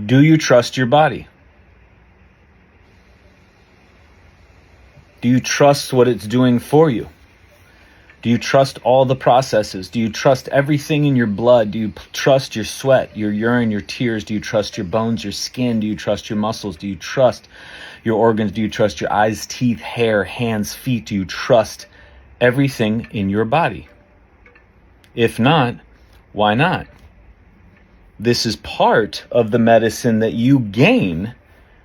Do you trust your body? Do you trust what it's doing for you? Do you trust all the processes? Do you trust everything in your blood? Do you trust your sweat, your urine, your tears? Do you trust your bones, your skin? Do you trust your muscles? Do you trust your organs? Do you trust your eyes, teeth, hair, hands, feet? Do you trust everything in your body? If not, why not? This is part of the medicine that you gain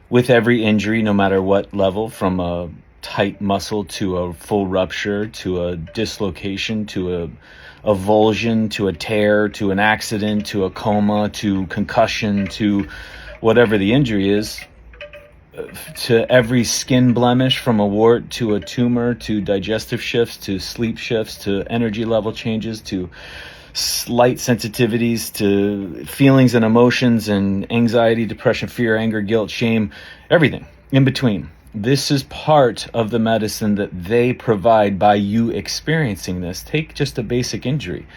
with every injury, no matter what level, from a tight muscle to a full rupture, to a dislocation, to a avulsion, to a tear, to an accident, to a coma, to concussion, to whatever the injury is, to every skin blemish, from a wart to a tumor, to digestive shifts, to sleep shifts, to energy level changes, to light sensitivities, to feelings and emotions and anxiety, depression, fear, anger, guilt, shame, everything in between. This is part of the medicine that they provide by you experiencing this. Take just a basic injury.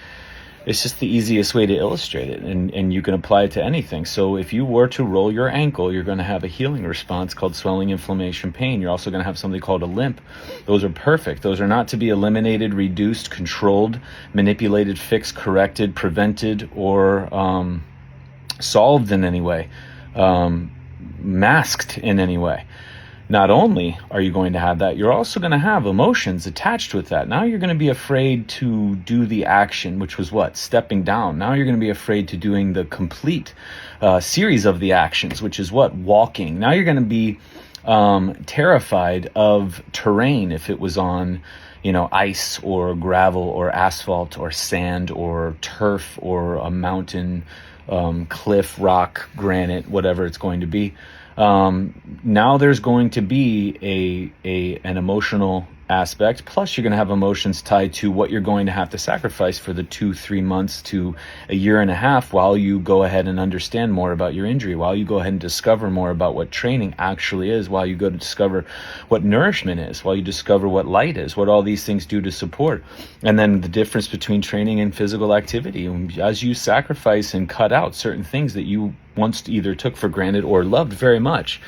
It's just the easiest way to illustrate it, and you can apply it to anything. So if you were to roll your ankle, you're going to have a healing response called swelling, inflammation, pain. You're also going to have something called a limp. Those are perfect. Those are not to be eliminated, reduced, controlled, manipulated, fixed, corrected, prevented, or solved in any way, masked in any way. Not only are you going to have that, you're also going to have emotions attached with that. Now you're going to be afraid to do the action, which was what? Stepping down. Now you're going to be afraid to doing the complete series of the actions, which is what? Walking. Now you're going to be terrified of terrain, if it was on, ice or gravel or asphalt or sand or turf or a mountain, cliff, rock, granite, whatever it's going to be. Now there's going to be an emotional aspect, plus you're going to have emotions tied to what you're going to have to sacrifice for the 2-3 months to a year and a half while you go ahead and understand more about your injury, while you go ahead and discover more about what training actually is, while you go to discover what nourishment is, while you discover what light is, what all these things do to support, and then the difference between training and physical activity. As you sacrifice and cut out certain things that you once either took for granted or loved very much,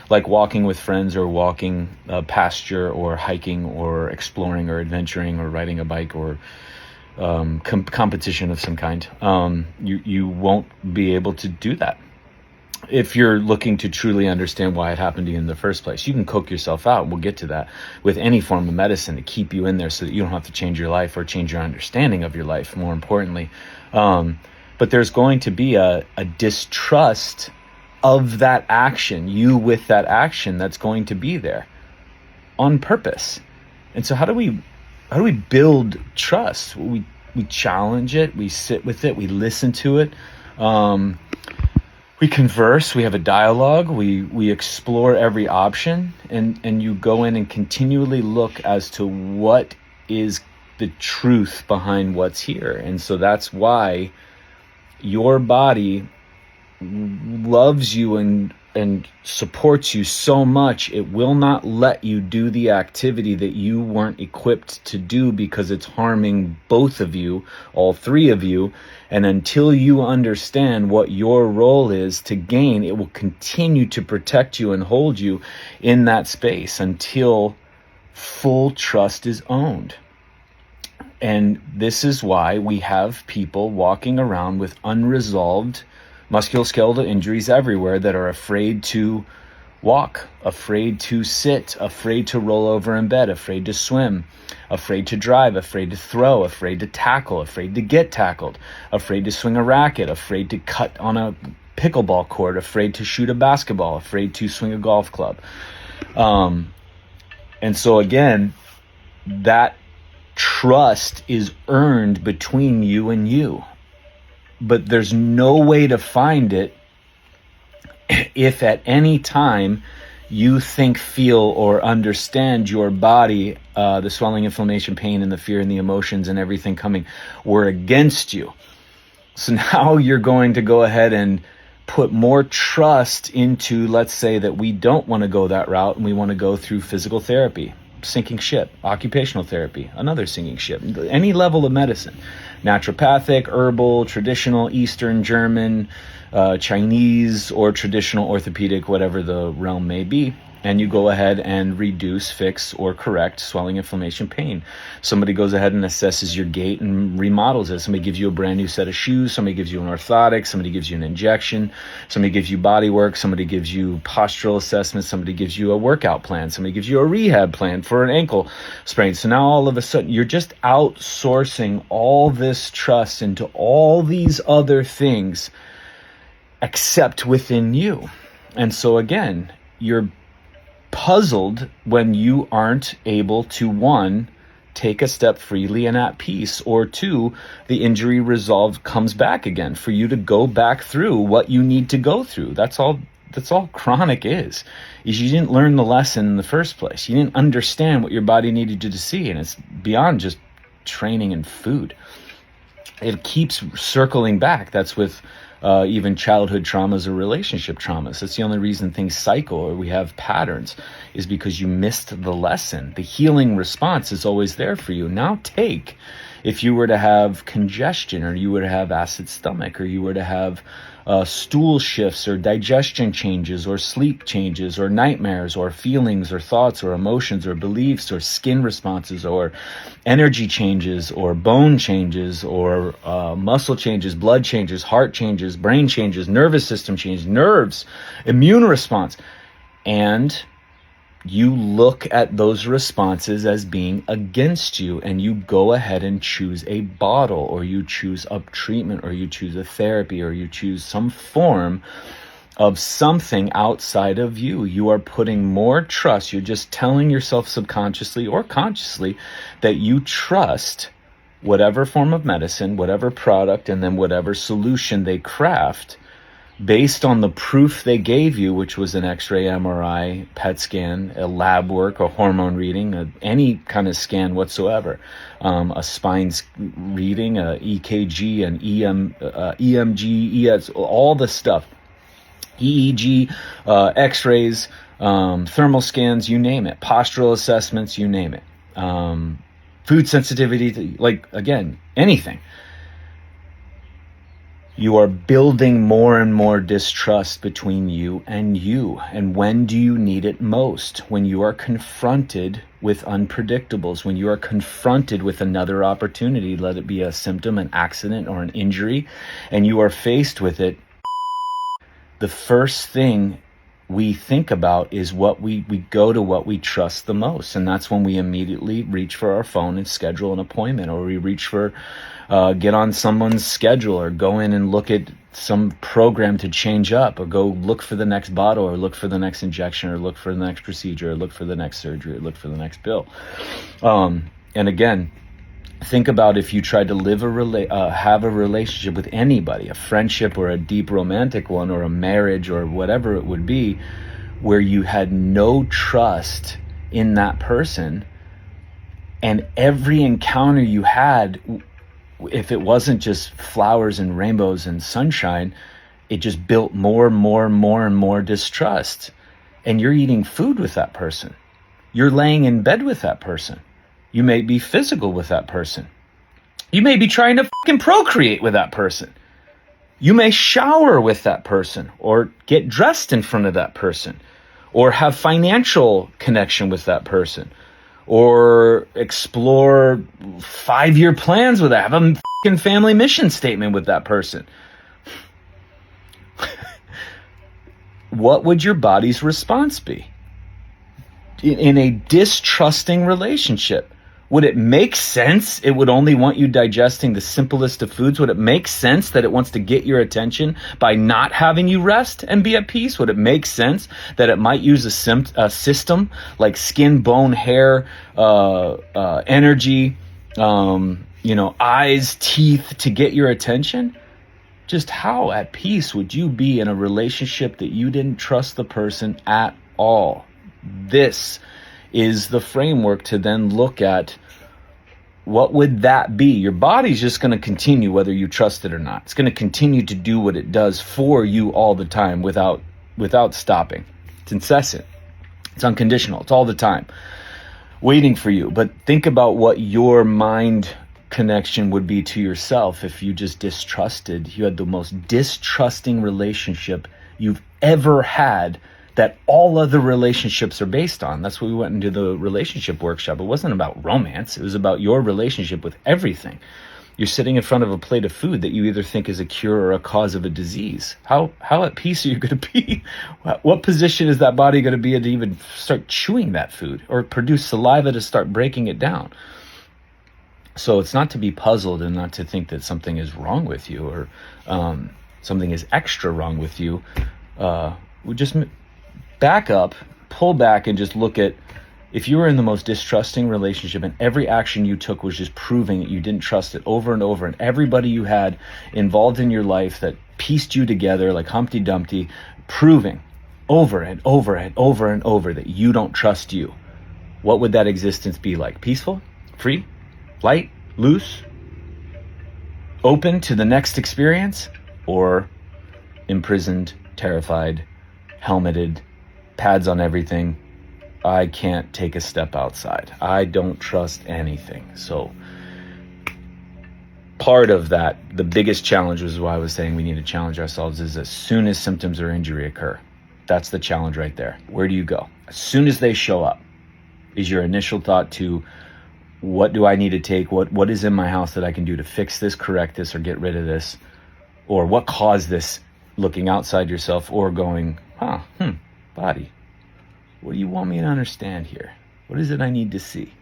like walking with friends or walking pasture or hiking or exploring or adventuring or riding a bike or competition of some kind, you won't be able to do that. If you're looking to truly understand why it happened to you in the first place, you can coke yourself out. We'll get to that with any form of medicine to keep you in there so that you don't have to change your life or change your understanding of your life, more importantly. But there's going to be a distrust of that action, you with that action that's going to be there on purpose. And so how do we build trust? We challenge it, we sit with it, we listen to it, we converse, we have a dialogue, we explore every option, and you go in and continually look as to what is the truth behind what's here. And so that's why your body loves you and supports you so much. It will not let you do the activity that you weren't equipped to do because it's harming both of you, all three of you. And until you understand what your role is to gain, it will continue to protect you and hold you in that space until full trust is owned. And this is why we have people walking around with unresolved musculoskeletal injuries everywhere that are afraid to walk, afraid to sit, afraid to roll over in bed, afraid to swim, afraid to drive, afraid to throw, afraid to tackle, afraid to get tackled, afraid to swing a racket, afraid to cut on a pickleball court, afraid to shoot a basketball, afraid to swing a golf club. And so again, that trust is earned between you and you. But there's no way to find it if at any time you think, feel, or understand your body, the swelling, inflammation, pain, and the fear and the emotions and everything coming were against you. So now you're going to go ahead and put more trust into, let's say that we don't want to go that route and we want to go through physical therapy, sinking ship, occupational therapy, another sinking ship, any level of medicine. naturopathic, herbal, traditional, Eastern, German, Chinese, or traditional orthopedic, whatever the realm may be. And you go ahead and reduce, fix, or correct swelling, inflammation, pain. Somebody goes ahead and assesses your gait and remodels it. Somebody gives you a brand new set of shoes. Somebody gives you an orthotic. Somebody gives you an injection. Somebody gives you body work. Somebody gives you postural assessment. Somebody gives you a workout plan. Somebody gives you a rehab plan for an ankle sprain. So now all of a sudden you're just outsourcing all this trust into all these other things except within you. And so again, you're puzzled when you aren't able to, one, take a step freely and at peace, or two, the injury resolved comes back again for you to go back through what you need to go through. That's all chronic is you didn't learn the lesson in the first place. You didn't understand what your body needed you to see, and it's beyond just training and food. It keeps circling back. That's with even childhood traumas or relationship traumas. That's the only reason things cycle or we have patterns, is because you missed the lesson. The healing response is always there for you. Now if you were to have congestion, or you were to have acid stomach, or you were to have stool shifts or digestion changes or sleep changes or nightmares or feelings or thoughts or emotions or beliefs or skin responses or energy changes or bone changes or muscle changes, blood changes, heart changes, brain changes, nervous system changes, nerves, immune response. And you look at those responses as being against you, and you go ahead and choose a bottle, or you choose a treatment, or you choose a therapy, or you choose some form of something outside of you. You are putting more trust. You're just telling yourself subconsciously or consciously that you trust whatever form of medicine, whatever product, and then whatever solution they craft based on the proof they gave you, which was an X-ray, MRI, PET scan, a lab work, a hormone reading, any kind of scan whatsoever, a spine reading, a EKG, an EMG, ES, all the stuff, EEG, X-rays, thermal scans, you name it, postural assessments, you name it, food sensitivity, like, again, anything. You are building more and more distrust between you. And when do you need it most? When you are confronted with unpredictables, when you are confronted with another opportunity, let it be a symptom, an accident, or an injury, and you are faced with it, the first thing we think about is what we go to what we trust the most. And that's when we immediately reach for our phone and schedule an appointment, or we reach for get on someone's schedule, or go in and look at some program to change up, or go look for the next bottle, or look for the next injection, or look for the next procedure, or look for the next surgery, or look for the next bill. And again, think about if you tried to live have a relationship with anybody, a friendship or a deep romantic one, or a marriage, or whatever it would be, where you had no trust in that person, and every encounter you had, if it wasn't just flowers and rainbows and sunshine, it just built more and more distrust. And you're eating food with that person. You're laying in bed with that person. You may be physical with that person. You may be trying to fucking procreate with that person. You may shower with that person, or get dressed in front of that person, or have financial connection with that person, or explore 5-year plans with that, have a fucking family mission statement with that person. What would your body's response be in a distrusting relationship? Would it make sense it would only want you digesting the simplest of foods? Would it make sense that it wants to get your attention by not having you rest and be at peace? Would it make sense that it might use a system like skin, bone, hair, energy, eyes, teeth to get your attention? Just how at peace would you be in a relationship that you didn't trust the person at all? This is the framework to then look at what would that be. Your body's just going to continue whether you trust it or not. It's going to continue to do what it does for you all the time without stopping. It's incessant. It's unconditional. It's all the time waiting for you. But think about what your mind connection would be to yourself if you just distrusted. You had the most distrusting relationship you've ever had that all other relationships are based on. That's why we went into the relationship workshop. It wasn't about romance. It was about your relationship with everything. You're sitting in front of a plate of food that you either think is a cure or a cause of a disease. How at peace are you going to be? What position is that body going to be in to even start chewing that food or produce saliva to start breaking it down? So it's not to be puzzled and not to think that something is wrong with you or something is extra wrong with you. We just back up, pull back, and just look at, if you were in the most distrusting relationship and every action you took was just proving that you didn't trust it over and over, and everybody you had involved in your life that pieced you together like Humpty Dumpty, proving over and over and over and over that you don't trust you, what would that existence be like? Peaceful? Free? Light? Loose? Open to the next experience? Or imprisoned, terrified, helmeted, pads on everything? I can't take a step outside. I don't trust anything. So part of that, the biggest challenge, was why I was saying we need to challenge ourselves, is as soon as symptoms or injury occur. That's the challenge right there. Where do you go? As soon as they show up, is your initial thought to, what do I need to take? What is in my house that I can do to fix this, correct this, or get rid of this? Or what caused this? Looking outside yourself, or going, body, what do you want me to understand here? What is it I need to see?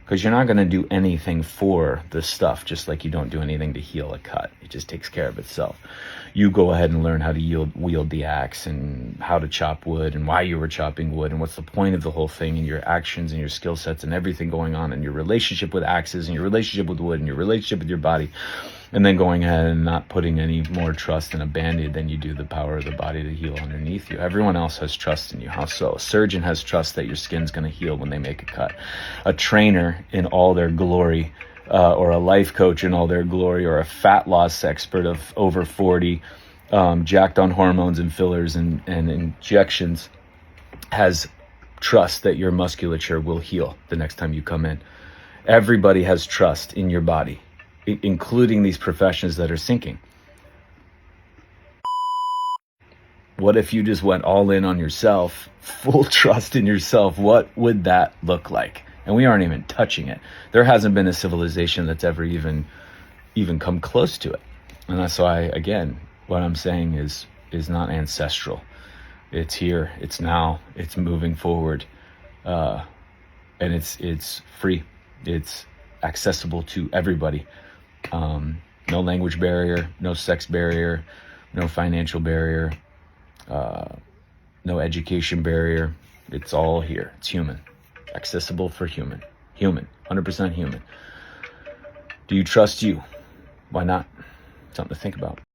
Because you're not going to do anything for the stuff, just like you don't do anything to heal a cut. It just takes care of itself. You go ahead and learn how to wield the axe and how to chop wood and why you were chopping wood and what's the point of the whole thing, and your actions and your skill sets and everything going on, and your relationship with axes and your relationship with wood and your relationship with your body. And then going ahead and not putting any more trust in a Band-Aid than you do the power of the body to heal underneath you. Everyone else has trust in you. How so? A surgeon has trust that your skin's going to heal when they make a cut. A trainer in all their glory, or a life coach in all their glory, or a fat loss expert of over 40, jacked on hormones and fillers and injections, has trust that your musculature will heal the next time you come in. Everybody has trust in your body, including these professions that are sinking. What if you just went all in on yourself, full trust in yourself? What would that look like? And we aren't even touching it. There hasn't been a civilization that's ever even come close to it. And that's why, again, what I'm saying is not ancestral. It's here, it's now, it's moving forward, and it's free. It's accessible to everybody. No language barrier, no sex barrier, no financial barrier, no education barrier. It's all here. It's human. Accessible for human. 100% human. Do you trust you? Why not? Something to think about.